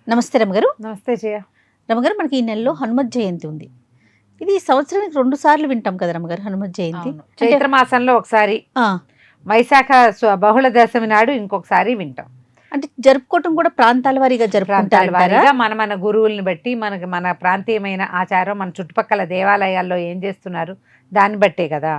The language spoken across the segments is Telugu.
నమస్తే రమగారు. నమస్తే జయ. రమగారు, మనకి ఈ నెలలో హనుమత్ జయంతి ఉంది. ఇది సంవత్సరానికి 2 సార్లు వింటాం కదా రమగారు హనుమత్ జయంతి. చైత్ర మాసంలో ఒకసారి, వైశాఖ బహుళ దశమి నాడు ఇంకొకసారి వింటాం. అంటే జరుపుకోవటం కూడా ప్రాంతాల వారీగా జరుపుకుంటారు. మన గురువుల్ని బట్టి మన ప్రాంతీయమైన ఆచారం, మన చుట్టుపక్కల దేవాలయాల్లో ఏం చేస్తున్నారు దాన్ని బట్టే కదా.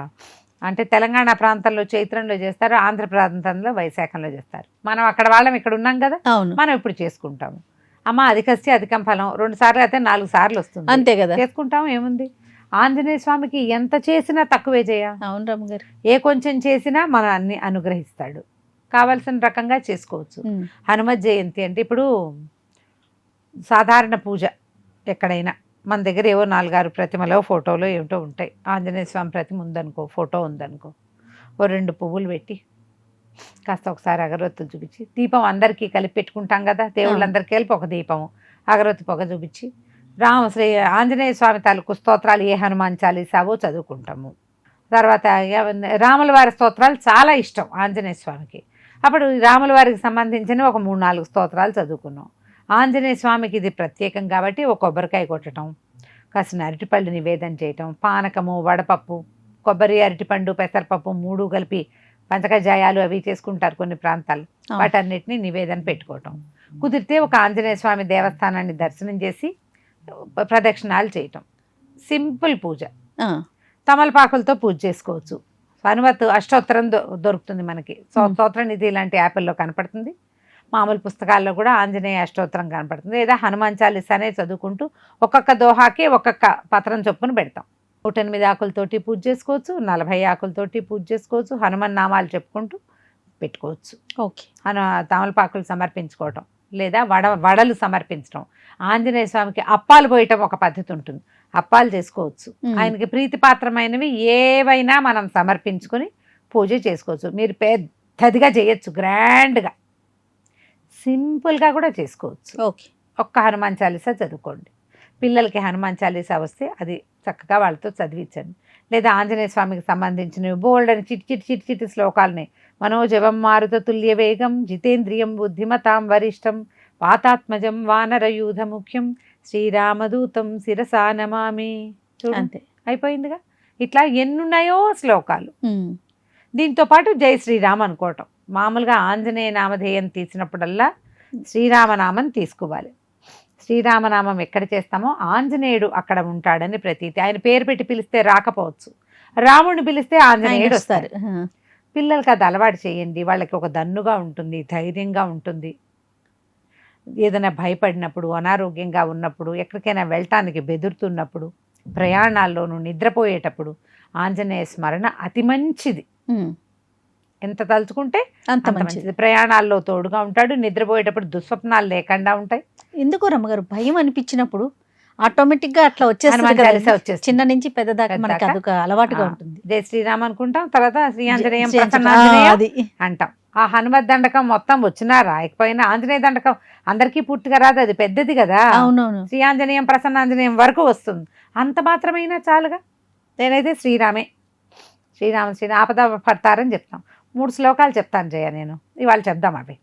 అంటే తెలంగాణ ప్రాంతంలో చైత్రంలో చేస్తారు, ఆంధ్ర ప్రాంతంలో వైశాఖంలో చేస్తారు. మనం అక్కడ వాళ్ళం ఇక్కడ ఉన్నాం కదా, మనం ఇప్పుడు చేసుకుంటాము. అమ్మ అధికస్య అధికం ఫలం 2 సార్లు అయితే 4 సార్లు వస్తుంది, అంతే కదా, చేసుకుంటాం. ఏముంది, ఆంజనేయ స్వామికి ఎంత చేసినా తక్కువే చేయ. అవును రమగారు, ఏ కొంచెం చేసినా మన అన్ని అనుగ్రహిస్తాడు. కావలసిన రకంగా చేసుకోవచ్చు. హనుమత్ జయంతి అంటే ఇప్పుడు సాధారణ పూజ ఎక్కడైనా మన దగ్గర ఏవో 4-6 ప్రతిమలో ఫోటోలో ఏమిటో ఉంటాయి. ఆంజనేయ స్వామి ప్రతిమ ఉందనుకో, ఫోటో ఉందనుకో, ఓ 2 పువ్వులు పెట్టి కాస్త ఒకసారి అగరొత్తులు చూపించి, దీపం అందరికీ కలిపి పెట్టుకుంటాం కదా, దేవుళ్ళందరికీ కలిపి ఒక దీపము, అగరొత్తి పొగ చూపించి, శ్రీ ఆంజనేయ స్వామి తాలూకు స్తోత్రాలు ఏ హనుమాన్ చాలీసావో చదువుకుంటాము. తర్వాత రాముల వారి స్తోత్రాలు చాలా ఇష్టం ఆంజనేయ స్వామికి. అప్పుడు రాముల వారికి సంబంధించిన ఒక 3-4 స్తోత్రాలు చదువుకున్నాం. ఆంజనేయ స్వామికి ఇది ప్రత్యేకం కాబట్టి ఒక కొబ్బరికాయ కొట్టడం, కాసిన అరటిపళ్ళు నివేదన చేయటం, పానకము, వడపప్పు, కొబ్బరి, అరటిపండు, పెసరపప్పు 3 కలిపి పంచకజాయాలు అవి చేసుకుంటారు కొన్ని ప్రాంతాలు. వాటన్నిటిని నివేదన పెట్టుకోవటం. కుదిరితే ఒక ఆంజనేయ స్వామి దేవస్థానాన్ని దర్శనం చేసి ప్రదక్షిణాలు చేయటం. సింపుల్ పూజ. తమలపాకులతో పూజ చేసుకోవచ్చు. హనుమత్ అష్టోత్తరం దొరుకుతుంది మనకి, స్తోత్ర నిధి ఇలాంటి యాప్ల్లో కనపడుతుంది. మామూలు పుస్తకాల్లో కూడా ఆంజనేయ అష్టోత్తరం కనపడుతుంది. లేదా హనుమాన్ చాలీసానే చదువుకుంటూ ఒక్కొక్క దోహాకి ఒక్కొక్క పత్రం చొప్పున పెడతాం. 108 ఆకులతోటి పూజ చేసుకోవచ్చు, 40 ఆకులతోటి పూజ చేసుకోవచ్చు. హనుమాన్ నామాలు చెప్పుకుంటూ పెట్టుకోవచ్చు. ఓకే. తమలపాకులు సమర్పించుకోవటం, లేదా వడలు సమర్పించడం. ఆంజనేయ స్వామికి అప్పాలు పోయటం ఒక పద్ధతి ఉంటుంది, అప్పాలు చేసుకోవచ్చు. ఆయనకి ప్రీతిపాత్రమైనవి ఏవైనా మనం సమర్పించుకొని పూజ చేసుకోవచ్చు. మీరు పెద్దదిగా చేయొచ్చు, గ్రాండ్గా, సింపుల్గా కూడా చేసుకోవచ్చు. ఓకే. ఒక్క హనుమాన్ చాలీసా చదువుకోండి. పిల్లలకి హనుమాన్ చాలీసా వస్తే అది చక్కగా వాళ్ళతో చదివించండి. లేదా ఆంజనేయ స్వామికి సంబంధించినవి బోల్డ్ అని చిట్టి శ్లోకాలని, మనోజవం మారుత తుల్య వేగం, జితేంద్రియం బుద్ధిమతాం వరిష్టం, వాతాత్మజం వానరయూధ ముఖ్యం, శ్రీరామదూతం శిరసా నమామి. అంతే, అయిపోయిందిగా. ఇట్లా ఎన్నున్నాయో శ్లోకాలు. దీంతో పాటు జై శ్రీరామ్ అనుకోవటం. మామూలుగా ఆంజనేయ నామధేయం తీసినప్పుడల్లా శ్రీరామనామం తీసుకోవాలి. శ్రీరామనామం ఎక్కడ చేస్తామో ఆంజనేయుడు అక్కడ ఉంటాడని ప్రతీతి. ఆయన పేరు పెట్టి పిలిస్తే రాకపోవచ్చు, రాముడిని పిలిస్తే ఆంజనేయుడు వస్తారు. పిల్లలకి అది అలవాటు చేయండి. వాళ్ళకి ఒక దన్నుగా ఉంటుంది, ధైర్యంగా ఉంటుంది. ఏదైనా భయపడినప్పుడు, అనారోగ్యంగా ఉన్నప్పుడు, ఎక్కడికైనా వెళ్ళటానికి బెదురుతున్నప్పుడు, ప్రయాణాల్లోనూ నిద్రపోయేటప్పుడు ఆంజనేయ స్మరణ అతి మంచిది. ఎంత తలుచుకుంటే అంత మంచిది. ప్రయాణాల్లో తోడుగా ఉంటాడు, నిద్రపోయేటప్పుడు దుస్వప్నాలు లేకుండా ఉంటాయి. ఎందుకో రమ్మగారు, భయం అనిపించినప్పుడు ఆటోమేటిక్ గా అట్లా వచ్చేస్తుంది, చిన్న నుంచి పెద్ద దాకా మనకి అదొక అలవాటుగా ఉంటుంది. జై శ్రీరామ్ అనుకుంటాం, తర్వాత శ్రీ ఆంజనేయం అంటాం. ఆ హనుమత్ దండకం మొత్తం వచ్చినా రాయకపోయినా, ఆంజనేయ దండకం అందరికీ పూర్తిగా రాదు, అది పెద్దది కదా. అవునవును. శ్రీ ఆంజనేయం ప్రసన్నాంజనేయం వరకు వస్తుంది, అంత మాత్రమైనా చాలుగా. నేనైతే శ్రీరామే, శ్రీ ఆపద పడతారని చెప్తాం. 3 శ్లోకాలు చెప్తాను జయ, నేను ఇవాళ చెప్దాం అవి.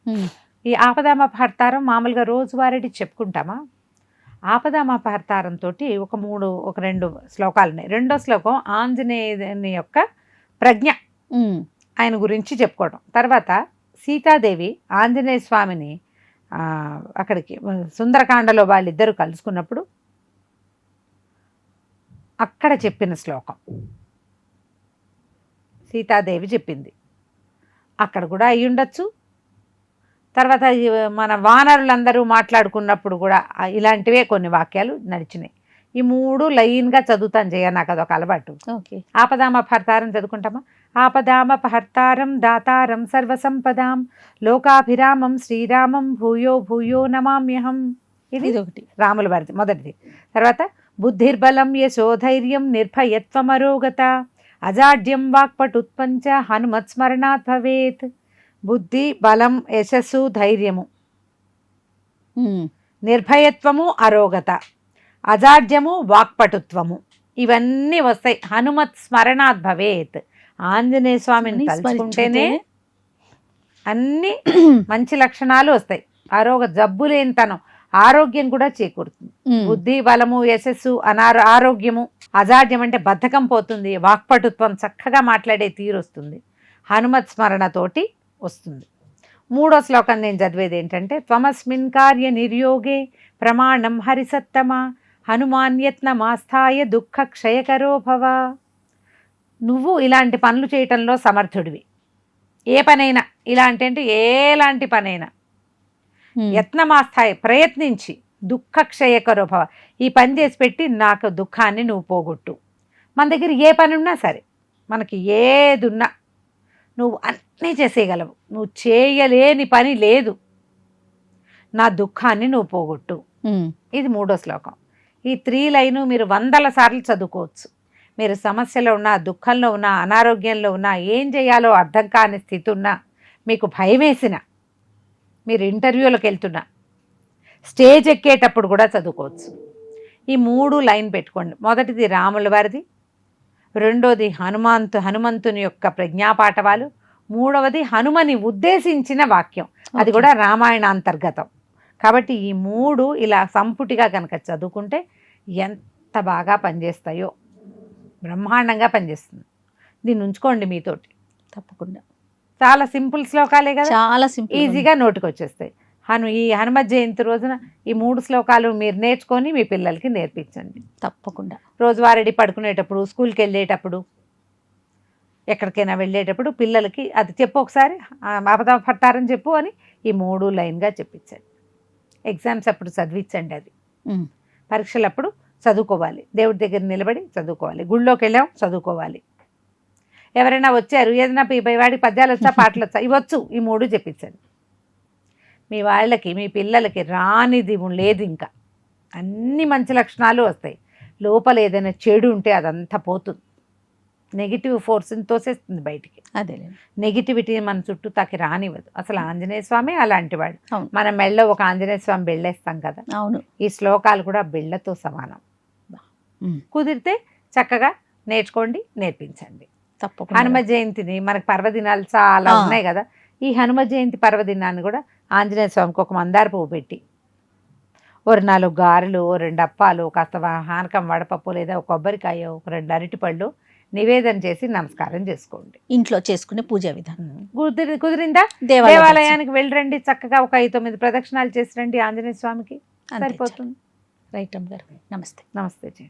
ఈ ఆపదామపహర్తారం మామూలుగా రోజువారీ చెప్పుకుంటామా. ఆపదామపహర్తారంతో ఒక 2 శ్లోకాలు ఉన్నాయి. 2వ శ్లోకం ఆంజనేయుని యొక్క ప్రజ్ఞ, ఆయన గురించి చెప్పుకోవడం. తర్వాత సీతాదేవి ఆంజనేయ స్వామిని అక్కడికి సుందరకాండలో వాళ్ళిద్దరూ కలుసుకున్నప్పుడు అక్కడ చెప్పిన శ్లోకం సీతాదేవి చెప్పింది, అక్కడ కూడా అయి ఉండొచ్చు. తర్వాత మన వానరులందరూ మాట్లాడుకున్నప్పుడు కూడా ఇలాంటివే కొన్ని వాక్యాలు నడిచినాయి. ఈ 3 లైన్గా చదువుతాను జయ, నాకు అదొక అలవాటు. ఓకే. ఆపదామపహర్తారం చదువుకుంటామా. ఆపదామపహర్తారం దాతారం సర్వసంపదాం లోకాభిరామం శ్రీరామం భూయో భూయో నమామ్యహం. ఇది ఒకటి, రాముల వారిది మొదటిది. తర్వాత బుద్ధిర్బలం యశోధైర్యం నిర్భయత్వమరోగత అజాడ్యం వాక్పటుత్పంచ హనుమత్ స్మరణాత్ భవేత్. బుద్ధి, బలం, యశస్సు, ధైర్యము, నిర్భయత్వము, అరోగత, అజాడ్యము, వాక్పటుత్వము, ఇవన్నీ వస్తాయి. హనుమత్ స్మరణాత్ భవేత్. ఆంజనేయ స్వామిని తలుచుకుంటేనే అన్ని మంచి లక్షణాలు వస్తాయి. జబ్బు లేనితనం, ఆరోగ్యం కూడా చేకూరుతుంది. బుద్ధి బలము, యశస్సు, ఆరోగ్యము, అజాడ్యం అంటే బద్ధకం పోతుంది, వాక్పటుత్వం, చక్కగా మాట్లాడే తీరు వస్తుంది, హనుమత్ స్మరణతోటి వస్తుంది. 3వ శ్లోకం నేను చదివేది ఏంటంటే, త్వమస్మిన్ కార్య నిర్యోగే ప్రమాణం హరిసత్తమ హనుమాన్యత్నమాస్థాయ దుఃఖ క్షయకరో భవ. నువ్వు ఇలాంటి పనులు చేయటంలో సమర్థుడివి. ఏ పనైనా ఇలాంటి అంటే ఎలాంటి పనైనా యత్నమాస్థాయి ప్రయత్నించి దుఃఖ క్షయకరో భవ, ఈ పని చేసి పెట్టి నాకు దుఃఖాన్ని నువ్వు పోగొట్టు. మన దగ్గర ఏ పని ఉన్నా సరే, మనకి ఏదున్నా నువ్వు అన్నీ చేసేయగలవు, నువ్వు చేయలేని పని లేదు, నా దుఃఖాన్ని నువ్వు పోగొట్టు. ఇది 3వ శ్లోకం. ఈ 3 లైను మీరు 100 సార్లు చదువుకోవచ్చు. మీరు సమస్యలో ఉన్నా, దుఃఖంలో ఉన్నా, అనారోగ్యంలో ఉన్నా, ఏం చేయాలో అర్థం కాని స్థితి ఉన్నా, మీకు భయం వేసినా, మీరు ఇంటర్వ్యూలకు వెళ్తున్నా, స్టేజ్ ఎక్కేటప్పుడు కూడా చదువుకోవచ్చు. ఈ 3 లైన్ పెట్టుకోండి. మొదటిది రాముల వారిది, 2వది హనుమంతుని యొక్క ప్రజ్ఞాపాఠవాలు, 3వది హనుమని ఉద్దేశించిన వాక్యం, అది కూడా రామాయణాంతర్గతం. కాబట్టి ఈ 3 ఇలా సంపుటిగా కనుక చదువుకుంటే ఎంత బాగా పనిచేస్తాయో, బ్రహ్మాండంగా పనిచేస్తుంది. దీన్ని ఉంచుకోండి మీతోటి తప్పకుండా. చాలా సింపుల్ శ్లోకాలే కదా, చాలా సింపుల్, ఈజీగా నోటికి వచ్చేస్తాయి. ఈ హనుమత్ జయంతి రోజున ఈ 3 శ్లోకాలు మీరు నేర్చుకొని మీ పిల్లలకి నేర్పించండి తప్పకుండా. రోజువారీ పడుకునేటప్పుడు, స్కూల్కి వెళ్ళేటప్పుడు, ఎక్కడికైనా వెళ్ళేటప్పుడు పిల్లలకి అది చెప్పు, ఒకసారి ఆపద పట్టారని చెప్పు అని ఈ 3 లైన్గా చెప్పించండి. ఎగ్జామ్స్ అప్పుడు చదివించండి. అది పరీక్షలప్పుడు చదువుకోవాలి, దేవుడి దగ్గర నిలబడి చదువుకోవాలి, గుళ్ళోకి వెళ్ళాం చదువుకోవాలి. ఎవరైనా వచ్చారు, ఏదైనా వాడికి పద్యాలు వచ్చా, పాటలు వచ్చా, ఇవ్వచ్చు, ఈ 3 చెప్పించండి. మీ వాళ్ళకి, మీ పిల్లలకి రానిది లేదు. ఇంకా అన్ని మంచి లక్షణాలు వస్తాయి. లోపల ఏదైనా చెడు ఉంటే అదంతా పోతుంది. నెగిటివ్ ఫోర్స్ని తోసేస్తుంది బయటికి. అదే నెగిటివిటీ మన చుట్టూ తాకి రానివ్వదు. అసలు ఆంజనేయ స్వామి అలాంటి వాడు. మన మెళ్ళో ఒక ఆంజనేయ స్వామి బెళ్ళేస్తాం కదా, అవును. ఈ శ్లోకాలు కూడా బెళ్ళతో సమానం. కుదిరితే చక్కగా నేర్చుకోండి, నేర్పించండి తప్పకుండా. హనుమ జయంతిని మనకి పర్వదినాలు చాలా ఉన్నాయి కదా, ఈ హనుమ జయంతి పర్వదినాన్ని కూడా ఆంజనేయ స్వామికి ఒక మందార పువ్వు పెట్టి, ఓ 4 గారెలు, ఓ 2 అప్పాలు, కాస్త హానకం వడపప్పు, లేదా ఒక కొబ్బరికాయ, ఒక 2 అరటిపళ్ళు నివేదన చేసి నమస్కారం చేసుకోండి. ఇంట్లో చేసుకునే పూజా విధానం కుదిరిందా, దేవాలయానికి వెళ్ళరండి, చక్కగా ఒక 5-9 ప్రదక్షిణాలు చేసి రండి ఆంజనేయ స్వామికి, సరిపోతుంది. రైట్ అమ్మ గారు, నమస్తే. నమస్తే జీ.